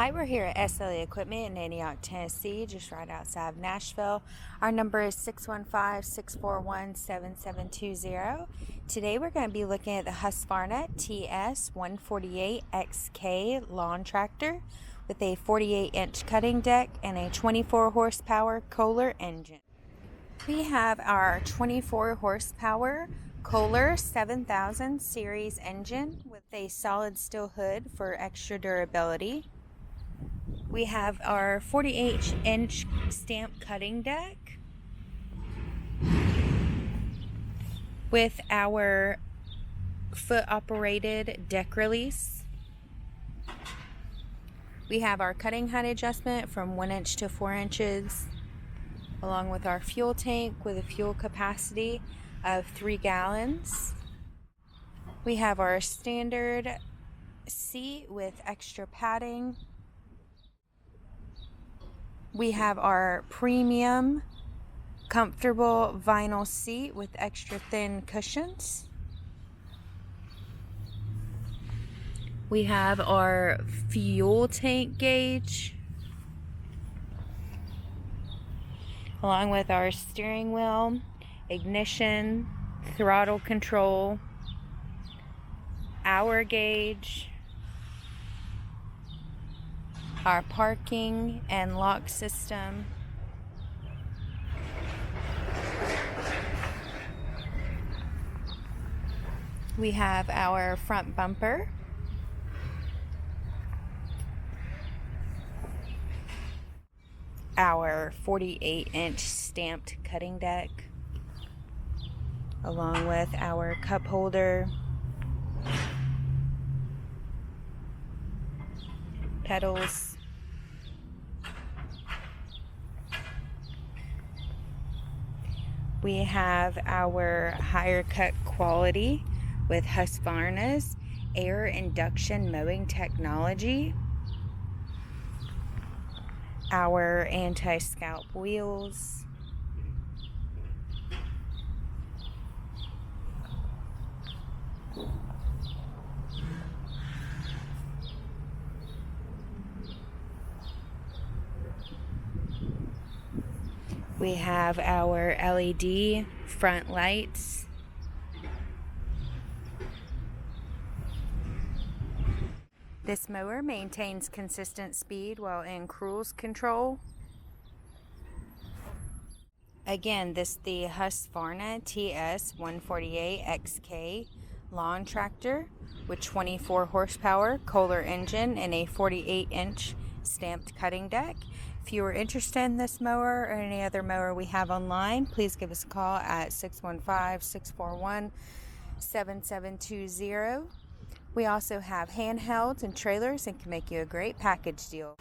Hi, we're here at SLE Equipment in Antioch, Tennessee, just right outside of Nashville. Our number is 615-641-7720. Today we're going to be looking at the Husqvarna TS 148XK lawn tractor with a 48-inch cutting deck and a 24 horsepower Kohler engine. We have our 24 horsepower Kohler 7000 series engine with a solid steel hood for extra durability. We have our 48-inch stamp cutting deck with our foot operated deck release. We have our cutting height adjustment from 1 inch to 4 inches, along with our fuel tank with a fuel capacity of 3 gallons. We have our standard seat with extra padding. We have our premium comfortable vinyl seat with extra thin cushions. We have our fuel tank gauge, along with our steering wheel, ignition, throttle control, hour gauge, our parking and lock system, we have our front bumper, our 48-inch stamped cutting deck, along with our cup holder, pedals, we have our higher cut quality with Husqvarna's air induction mowing technology, our anti-scalp wheels, we have our LED front lights, this mower maintains consistent speed while in cruise control. Again, this is the Husqvarna TS 148XK lawn tractor with 24 horsepower Kohler engine and a 48-inch stamped cutting deck. If you are interested in this mower or any other mower we have online, please give us a call at 615-641-7720. We also have handhelds and trailers and can make you a great package deal.